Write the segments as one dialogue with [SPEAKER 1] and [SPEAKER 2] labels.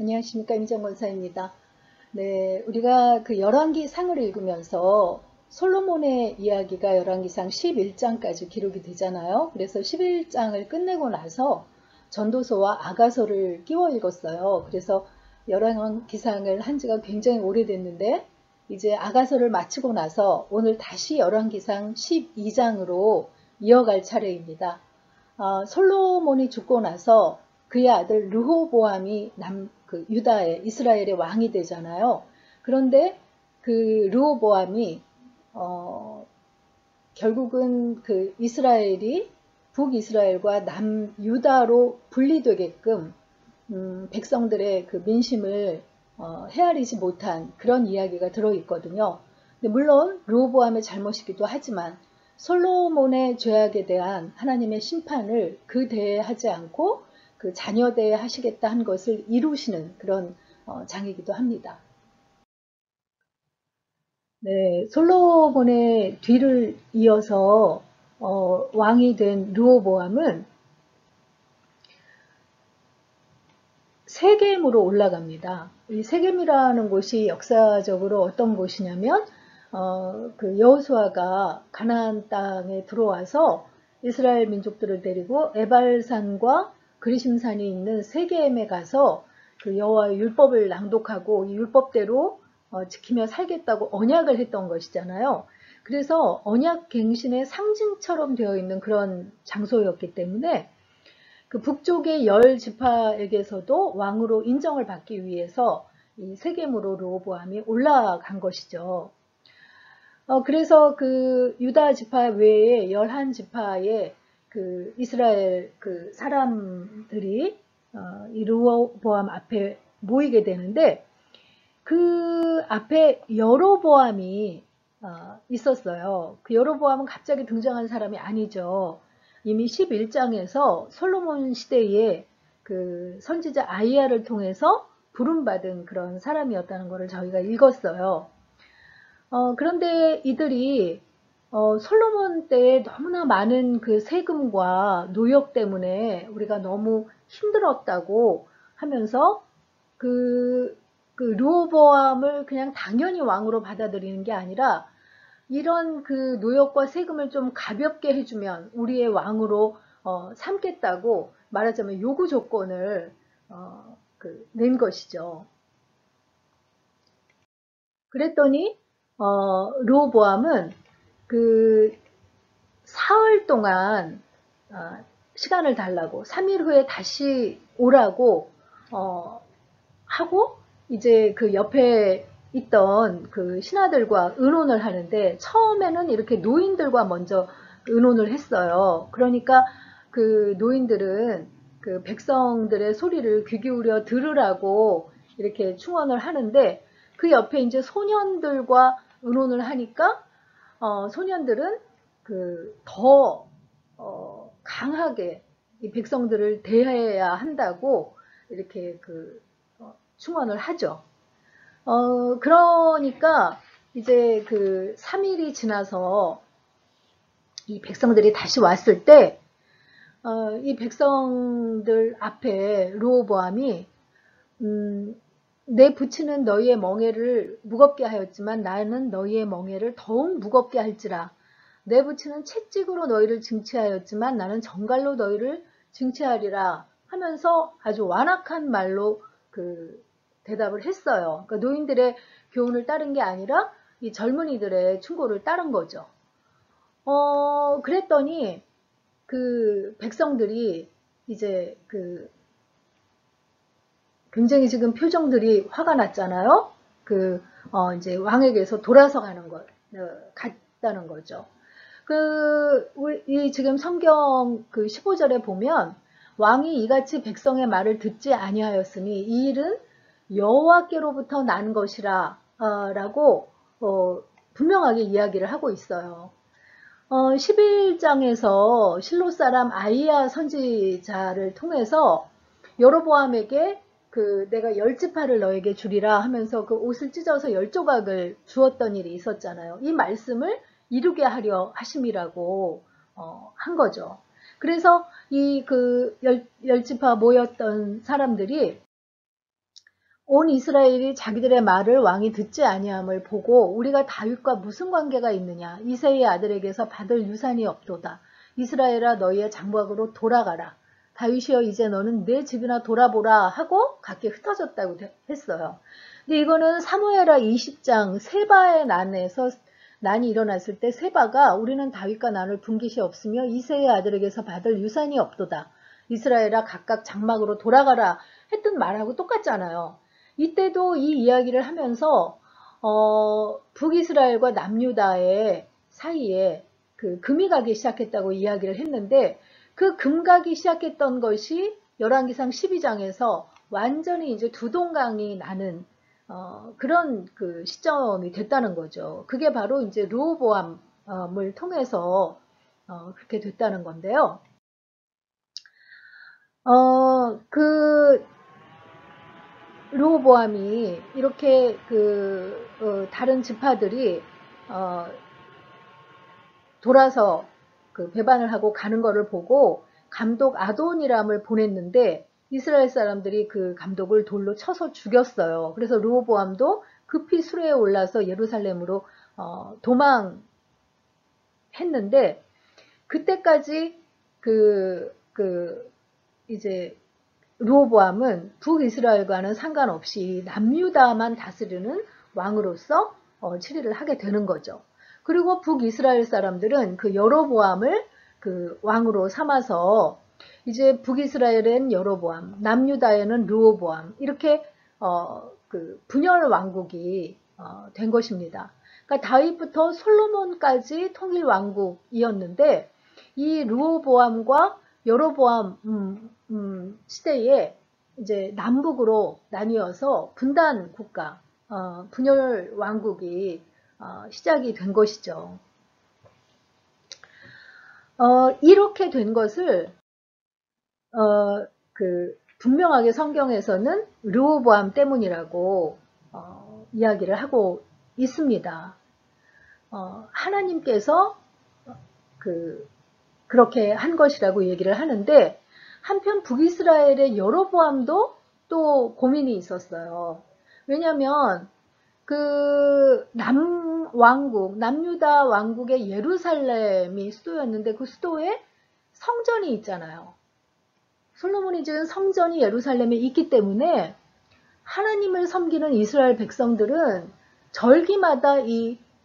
[SPEAKER 1] 안녕하십니까, 임정 권사입니다. 네, 우리가 그 열왕기상을 읽으면서 솔로몬의 이야기가 열왕기상 11장까지 기록이 되잖아요. 그래서 11장을 끝내고 나서 전도서와 아가서를 끼워 읽었어요. 그래서 열왕기상을 한 지가 굉장히 오래됐는데 이제 아가서를 마치고 나서 오늘 다시 열왕기상 12장으로 이어갈 차례입니다. 솔로몬이 죽고 나서 그의 아들 르호보암이 유다의 이스라엘의 왕이 되잖아요. 그런데 그 르호보암이 결국은 그 이스라엘이 북이스라엘과 남유다로 분리되게끔 백성들의 그 민심을 헤아리지 못한 그런 이야기가 들어있거든요. 근데 물론 르호보암의 잘못이기도 하지만 솔로몬의 죄악에 대한 하나님의 심판을 그 대에 하지 않고 그 자녀 대에 하시겠다 한 것을 이루시는 그런 장이기도 합니다. 네, 솔로몬의 뒤를 이어서 왕이 된 르호보암은 세겜으로 올라갑니다. 이 세겜이라는 곳이 역사적으로 어떤 곳이냐면 그 여호수아가 가나안 땅에 들어와서 이스라엘 민족들을 데리고 에발산과 그리심산이 있는 세겜에 가서 그 여호와의 율법을 낭독하고 이 율법대로 지키며 살겠다고 언약을 했던 것이잖아요. 그래서 언약 갱신의 상징처럼 되어 있는 그런 장소였기 때문에 그 북쪽의 10지파에게서도 왕으로 인정을 받기 위해서 이 세겜으로 르호보암이 올라간 것이죠. 그래서 그 유다 지파 외에 11지파의 그 이스라엘 그 사람들이 이 르호보암 앞에 모이게 되는데 그 앞에 여로보암이 있었어요. 그 여로보암은 갑자기 등장한 사람이 아니죠. 이미 11장에서 솔로몬 시대에 그 선지자 아이야를 통해서 부름받은 그런 사람이었다는 것을 저희가 읽었어요. 그런데 이들이 솔로몬 때에 너무나 많은 그 세금과 노역 때문에 우리가 너무 힘들었다고 하면서 그 르호보암을 그냥 당연히 왕으로 받아들이는 게 아니라 이런 그 노역과 세금을 좀 가볍게 해주면 우리의 왕으로 삼겠다고 말하자면 요구 조건을 낸 것이죠. 그랬더니 르호보암은 그 사흘 동안 시간을 달라고 3일 후에 다시 오라고 하고 이제 그 옆에 있던 그 신하들과 의논을 하는데 처음에는 이렇게 노인들과 먼저 의논을 했어요. 그러니까 그 노인들은 그 백성들의 소리를 귀 기울여 들으라고 이렇게 충언을 하는데 그 옆에 이제 소년들과 의논을 하니까 소년들은 그 더 강하게 이 백성들을 대해야 한다고 이렇게 그 충원을 하죠. 그러니까 이제 그 3일이 지나서 이 백성들이 다시 왔을 때, 이 백성들 앞에 르호보암이, 내 부친은 너희의 멍에를 무겁게 하였지만 나는 너희의 멍에를 더욱 무겁게 할지라. 내 부친은 채찍으로 너희를 징치하였지만 나는 정갈로 너희를 징치하리라 하면서 아주 완악한 말로 그 대답을 했어요. 그러니까 노인들의 교훈을 따른 게 아니라 이 젊은이들의 충고를 따른 거죠. 그랬더니 그 백성들이 이제 그 굉장히 지금 표정들이 화가 났잖아요. 이제 왕에게서 돌아서 가는 것 같다는 거죠. 이 지금 성경 그 15절에 보면 왕이 이같이 백성의 말을 듣지 아니하였으니 이 일은 여호와께로부터 난 것이라 라고 분명하게 이야기를 하고 있어요. 11장에서 실로 사람 아이야 선지자를 통해서 여로보암에게 내가 10지파를 너에게 주리라 하면서 그 옷을 찢어서 10조각을 주었던 일이 있었잖아요. 이 말씀을 이루게 하려 하심이라고 한 거죠. 그래서 이 그 10지파 모였던 사람들이 온 이스라엘이 자기들의 말을 왕이 듣지 아니함을 보고 우리가 다윗과 무슨 관계가 있느냐. 이새의 아들에게서 받을 유산이 없도다. 이스라엘아 너희의 장막으로 돌아가라. 다윗이여 이제 너는 내 집이나 돌아보라 하고 각기 흩어졌다고 했어요. 근데 이거는 사무엘하 20장 세바의 난에서 난이 일어났을 때 세바가 우리는 다윗과 나눌 분깃이 없으며 이새의 아들에게서 받을 유산이 없도다. 이스라엘아 각각 장막으로 돌아가라 했던 말하고 똑같잖아요. 이때도 이 이야기를 하면서 북이스라엘과 남유다의 사이에 그 금이 가기 시작했다고 이야기를 했는데 그 금 가기 시작했던 것이 열왕기상 12장에서 완전히 이제 두동강이 나는 그런 그 시점이 됐다는 거죠. 그게 바로 이제 르호보암을 통해서 그렇게 됐다는 건데요. 그 르호보암이 이렇게 다른 지파들이 돌아서 그 배반을 하고 가는 거를 보고 감독 아도니람을 보냈는데 이스라엘 사람들이 그 감독을 돌로 쳐서 죽였어요. 그래서 르호보암도 급히 수레에 올라서 예루살렘으로 도망했는데 그때까지 이제 르호보암은 북이스라엘과는 상관없이 남유다만 다스리는 왕으로서 치리를 하게 되는 거죠. 그리고 북이스라엘 사람들은 그 여로보암을 그 왕으로 삼아서 이제 북이스라엘엔 여로보암, 남유다에는 르호보암 이렇게 그 분열 왕국이 된 것입니다. 그러니까 다윗부터 솔로몬까지 통일 왕국이었는데 이 르호보암과 여로보암 시대에 이제 남북으로 나뉘어서 분단 국가, 분열 왕국이 시작이 된 것이죠. 이렇게 된 것을 분명하게 성경에서는 르호보암 때문이라고 이야기를 하고 있습니다. 하나님께서 그렇게 한 것이라고 얘기를 하는데 한편 북이스라엘의 여로보암도 또 고민이 있었어요. 왜냐하면 그 남유다 왕국의 예루살렘이 수도였는데 그 수도에 성전이 있잖아요. 솔로몬이 지은 성전이 예루살렘에 있기 때문에 하나님을 섬기는 이스라엘 백성들은 절기마다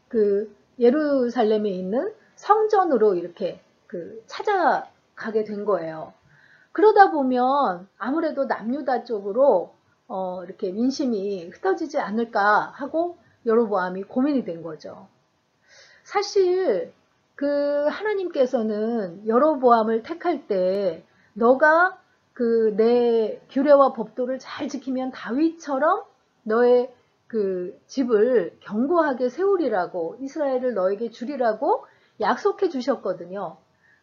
[SPEAKER 1] 그 예루살렘에 있는 성전으로 이렇게 찾아가게 된 거예요. 그러다 보면 아무래도 남유다 쪽으로 이렇게 민심이 흩어지지 않을까 하고 여로보암이 고민이 된 거죠. 사실 그 하나님께서는 여로보암을 택할 때 너가 내 규례와 법도를 잘 지키면 다윗처럼 너의 그 집을 견고하게 세우리라고 이스라엘을 너에게 주리라고 약속해 주셨거든요.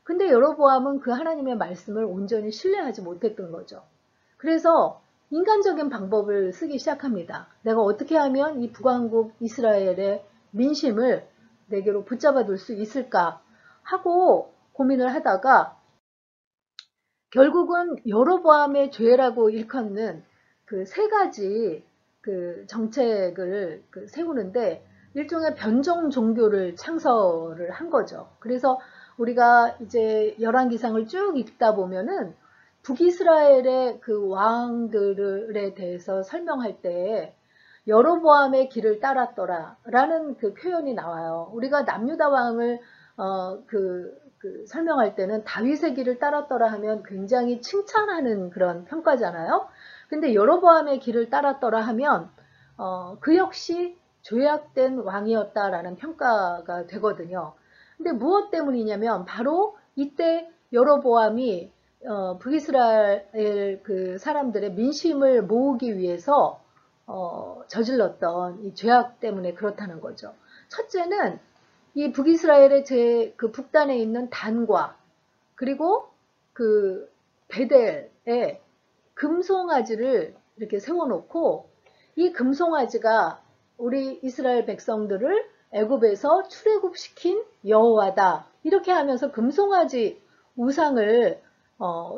[SPEAKER 1] 근데 여로보암은 그 하나님의 말씀을 온전히 신뢰하지 못했던 거죠. 그래서 인간적인 방법을 쓰기 시작합니다. 내가 어떻게 하면 이 북왕국 이스라엘의 민심을 내게로 붙잡아 둘 수 있을까 하고 고민을 하다가 결국은 여로보암의 죄라고 일컫는 그 세 가지 그 정책을 세우는데 일종의 변종 종교를 창설을 한 거죠. 그래서 우리가 이제 열왕기상을 쭉 읽다 보면은 북이스라엘의 그 왕들에 대해서 설명할 때 여로보암의 길을 따랐더라 라는 그 표현이 나와요. 우리가 남유다 왕을 설명할 때는 다윗의 길을 따랐더라 하면 굉장히 칭찬하는 그런 평가잖아요. 근데 여로보암의 길을 따랐더라 하면 그 역시 죄악된 왕이었다라는 평가가 되거든요. 근데 무엇 때문이냐면 바로 이때 여로보암이 북이스라엘 그 사람들의 민심을 모으기 위해서 저질렀던 이 죄악 때문에 그렇다는 거죠. 첫째는 이 북이스라엘의 그 북단에 있는 단과 그리고 그 베델에 금송아지를 이렇게 세워놓고 이 금송아지가 우리 이스라엘 백성들을 애굽에서 출애굽시킨 여호와다 이렇게 하면서 금송아지 우상을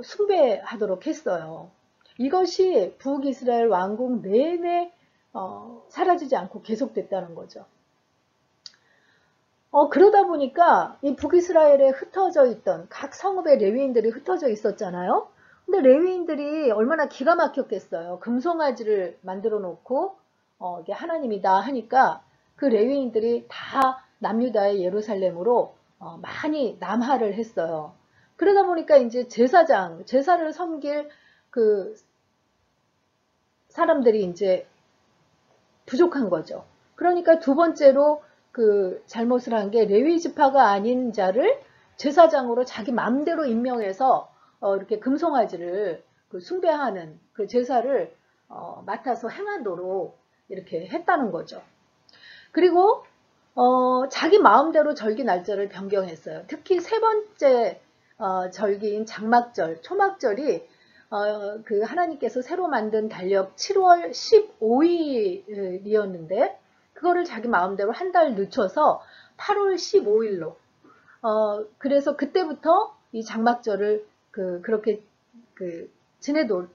[SPEAKER 1] 숭배하도록 했어요. 이것이 북이스라엘 왕국 내내 사라지지 않고 계속됐다는 거죠. 그러다 보니까 이 북이스라엘에 흩어져 있던 각 성읍의 레위인들이 흩어져 있었잖아요. 근데 레위인들이 얼마나 기가 막혔겠어요. 금송아지를 만들어 놓고 이게 하나님이다 하니까 그 레위인들이 다 남유다의 예루살렘으로 많이 남하를 했어요. 그러다 보니까 이제 제사를 섬길 그 사람들이 이제 부족한 거죠. 그러니까 두 번째로 그 잘못을 한 게 레위 지파가 아닌 자를 제사장으로 자기 마음대로 임명해서 이렇게 금송아지를 그 숭배하는 그 제사를 맡아서 행하도록 이렇게 했다는 거죠. 그리고 자기 마음대로 절기 날짜를 변경했어요. 특히 세 번째 절기인 장막절, 초막절이 그 하나님께서 새로 만든 달력 7월 15일이었는데 그거를 자기 마음대로 한 달 늦춰서 8월 15일로 그래서 그때부터 이 장막절을 그렇게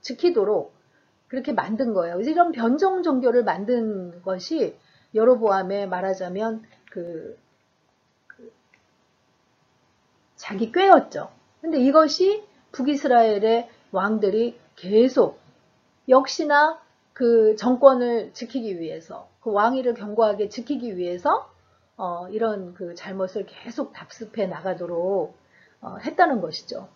[SPEAKER 1] 지키도록 그렇게 만든 거예요. 이런 변종 종교를 만든 것이 여로보암의 말하자면 자기 꾀였죠. 근데 이것이 북이스라엘의 왕들이 계속 역시나 그 정권을 지키기 위해서 그 왕위를 견고하게 지키기 위해서 이런 그 잘못을 계속 답습해 나가도록 했다는 것이죠.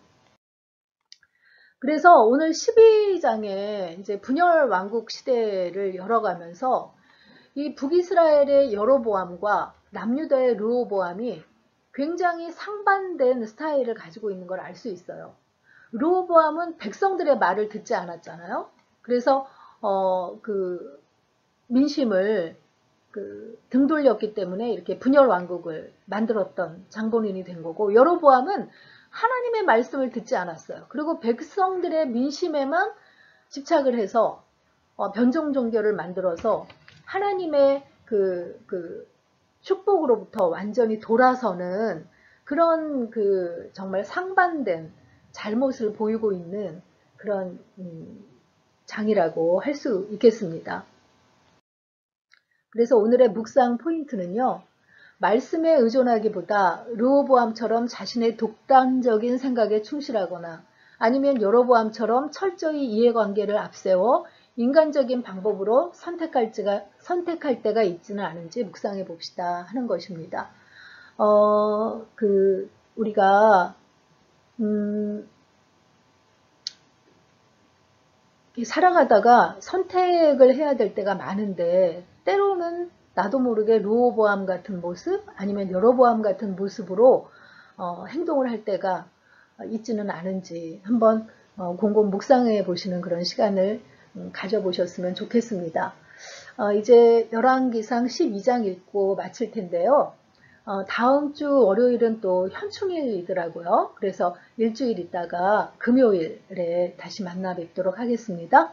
[SPEAKER 1] 그래서 오늘 12장에 이제 분열 왕국 시대를 열어가면서 이 북이스라엘의 여로보암과 남유다의 르호보암이 굉장히 상반된 스타일을 가지고 있는 걸 알 수 있어요. 르호보암은 백성들의 말을 듣지 않았잖아요. 그래서 그 민심을 등 돌렸기 때문에 이렇게 분열 왕국을 만들었던 장본인이 된 거고, 여로보암은 하나님의 말씀을 듣지 않았어요. 그리고 백성들의 민심에만 집착을 해서 변종 종교를 만들어서 하나님의 그 축복으로부터 완전히 돌아서는 그런 정말 상반된 잘못을 보이고 있는 그런 장이라고 할 수 있겠습니다. 그래서 오늘의 묵상 포인트는요, 말씀에 의존하기보다 르호보암처럼 자신의 독단적인 생각에 충실하거나 아니면 여로보암처럼 철저히 이해관계를 앞세워 인간적인 방법으로 선택할 때가 있지는 않은지 묵상해 봅시다 하는 것입니다. 우리가 살아가다가 선택을 해야 될 때가 많은데 때로는 나도 모르게 르호보암 같은 모습 아니면 여로보암 같은 모습으로 행동을 할 때가 있지는 않은지 한번 곰곰 묵상해 보시는 그런 시간을 가져보셨으면 좋겠습니다. 이제 열왕기상 12장 읽고 마칠 텐데요. 다음 주 월요일은 또 현충일이더라고요. 그래서 일주일 있다가 금요일에 다시 만나 뵙도록 하겠습니다.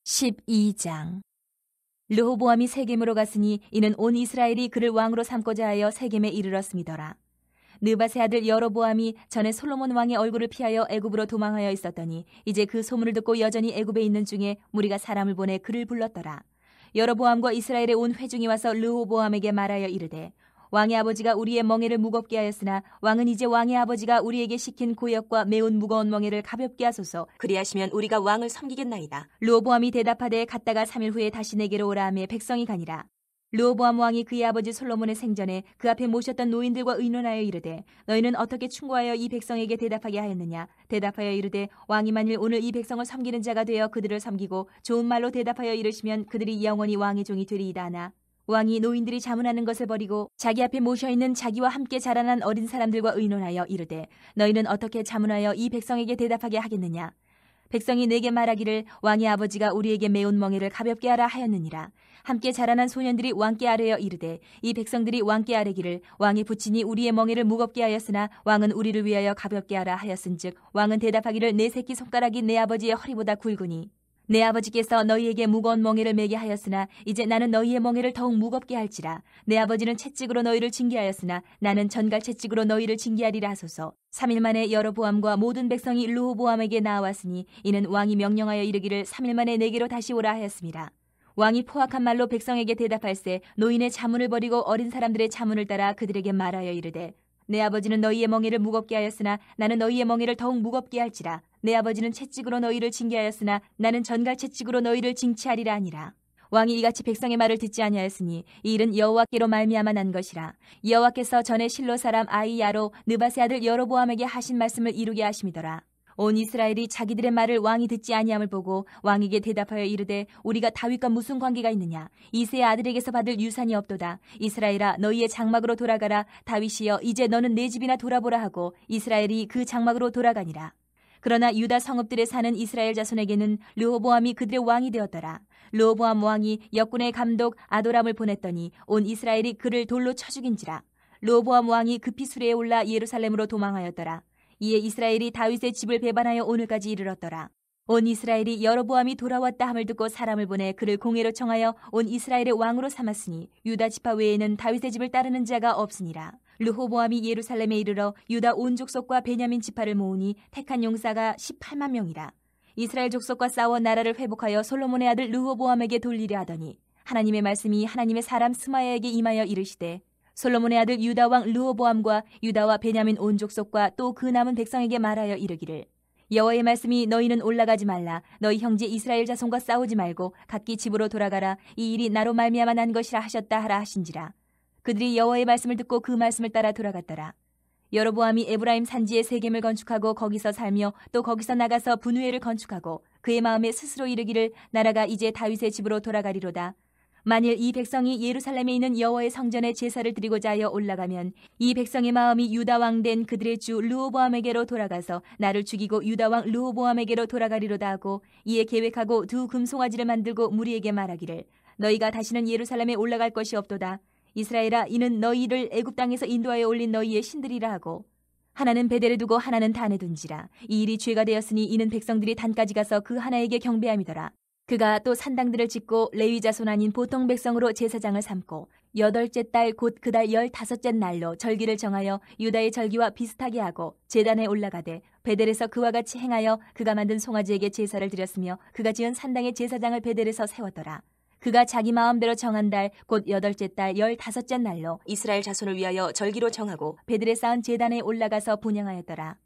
[SPEAKER 2] 12장 르호보암이 세겜으로 갔으니 이는 온 이스라엘이 그를 왕으로 삼고자 하여 세겜에 이르렀음이더라. 느밧의 아들 여로보암이 전에 솔로몬 왕의 얼굴을 피하여 애굽으로 도망하여 있었더니 이제 그 소문을 듣고 여전히 애굽에 있는 중에 무리가 사람을 보내 그를 불렀더라. 여로보암과 이스라엘의 온 회중이 와서 르호보암에게 말하여 이르되 왕의 아버지가 우리의 멍에를 무겁게 하였으나 왕은 이제 왕의 아버지가 우리에게 시킨 고역과 매운 무거운 멍에를 가볍게 하소서. 그리하시면 우리가 왕을 섬기겠나이다. 르호보암이 대답하되 갔다가 3일 후에 다시 내게로 오라 하매 백성이 가니라. 르호보암 왕이 그의 아버지 솔로몬의 생전에 그 앞에 모셨던 노인들과 의논하여 이르되 너희는 어떻게 충고하여 이 백성에게 대답하게 하였느냐. 대답하여 이르되 왕이 만일 오늘 이 백성을 섬기는 자가 되어 그들을 섬기고 좋은 말로 대답하여 이르시면 그들이 영원히 왕의 종이 되리이다 하나 왕이 노인들이 자문하는 것을 버리고 자기 앞에 모셔있는 자기와 함께 자라난 어린 사람들과 의논하여 이르되 너희는 어떻게 자문하여 이 백성에게 대답하게 하겠느냐. 백성이 내게 말하기를 왕의 아버지가 우리에게 매운 멍에를 가볍게 하라 하였느니라. 함께 자라난 소년들이 왕께 아뢰어 이르되 이 백성들이 왕께 아뢰기를 왕의 부친이 우리의 멍에를 무겁게 하였으나 왕은 우리를 위하여 가볍게 하라 하였은즉 왕은 대답하기를 내 새끼 손가락이 내 아버지의 허리보다 굵으니 내 아버지께서 너희에게 무거운 멍에를 매게 하였으나 이제 나는 너희의 멍에를 더욱 무겁게 할지라. 내 아버지는 채찍으로 너희를 징계하였으나 나는 전갈 채찍으로 너희를 징계하리라 하소서. 3일 만에 여로보암과 모든 백성이 르호보암에게 나아왔으니 이는 왕이 명령하여 이르기를 3일 만에 내게로 다시 오라 하였습니다. 왕이 포악한 말로 백성에게 대답할세 노인의 자문을 버리고 어린 사람들의 자문을 따라 그들에게 말하여 이르되 내 아버지는 너희의 멍에를 무겁게 하였으나 나는 너희의 멍에를 더욱 무겁게 할지라. 내 아버지는 채찍으로 너희를 징계하였으나 나는 전갈 채찍으로 너희를 징치하리라 하니라. 왕이 이같이 백성의 말을 듣지 아니하였으니 이 일은 여호와께로 말미암아 난 것이라. 여호와께서 전에 실로 사람 아이야로 느밧의 아들 여로보암에게 하신 말씀을 이루게 하심이더라. 온 이스라엘이 자기들의 말을 왕이 듣지 아니함을 보고 왕에게 대답하여 이르되 우리가 다윗과 무슨 관계가 있느냐. 이새의 아들에게서 받을 유산이 없도다. 이스라엘아 너희의 장막으로 돌아가라. 다윗이여 이제 너는 내 집이나 돌아보라 하고 이스라엘이 그 장막으로 돌아가니라. 그러나 유다 성읍들에 사는 이스라엘 자손에게는 르호보암이 그들의 왕이 되었더라. 르호보암 왕이 역군의 감독 아도람을 보냈더니 온 이스라엘이 그를 돌로 쳐 죽인지라. 르호보암 왕이 급히 수레에 올라 예루살렘으로 도망하였더라. 이에 이스라엘이 다윗의 집을 배반하여 오늘까지 이르렀더라. 온 이스라엘이 여로보암이 돌아왔다 함을 듣고 사람을 보내 그를 공회로 청하여 온 이스라엘의 왕으로 삼았으니 유다 지파 외에는 다윗의 집을 따르는 자가 없으니라. 르호보암이 예루살렘에 이르러 유다 온 족속과 베냐민 지파를 모으니 택한 용사가 18만 명이라. 이스라엘 족속과 싸워 나라를 회복하여 솔로몬의 아들 르호보암에게 돌리려 하더니 하나님의 말씀이 하나님의 사람 스마야에게 임하여 이르시되 솔로몬의 아들 유다 왕 르호보암과 유다와 베냐민 온 족속과 또 그 남은 백성에게 말하여 이르기를 여호와의 말씀이 너희는 올라가지 말라. 너희 형제 이스라엘 자손과 싸우지 말고 각기 집으로 돌아가라. 이 일이 나로 말미암아 난 것이라 하셨다 하라 하신지라. 그들이 여호와의 말씀을 듣고 그 말씀을 따라 돌아갔더라. 여로보암이 에브라임 산지에 세겜을 건축하고 거기서 살며 또 거기서 나가서 분우엘을 건축하고 그의 마음에 스스로 이르기를 나라가 이제 다윗의 집으로 돌아가리로다. 만일 이 백성이 예루살렘에 있는 여호와의 성전에 제사를 드리고자 하여 올라가면 이 백성의 마음이 유다 왕 된 그들의 주 르호보암에게로 돌아가서 나를 죽이고 유다 왕 르호보암에게로 돌아가리로다 하고 이에 계획하고 두 금송아지를 만들고 무리에게 말하기를 너희가 다시는 예루살렘에 올라갈 것이 없도다. 이스라엘아 이는 너희를 애굽 땅에서 인도하여 올린 너희의 신들이라 하고 하나는 베델에 두고 하나는 단에 둔지라. 이 일이 죄가 되었으니 이는 백성들이 단까지 가서 그 하나에게 경배함이더라. 그가 또 산당들을 짓고 레위 자손 아닌 보통 백성으로 제사장을 삼고 8째 달 곧 그 달 15째 날로 절기를 정하여 유다의 절기와 비슷하게 하고 제단에 올라가되 베델에서 그와 같이 행하여 그가 만든 송아지에게 제사를 드렸으며 그가 지은 산당의 제사장을 베델에서 세웠더라. 그가 자기 마음대로 정한 달 곧 8째 달 15째 날로 이스라엘 자손을 위하여 절기로 정하고 베델에 쌓은 제단에 올라가서 분향하였더라.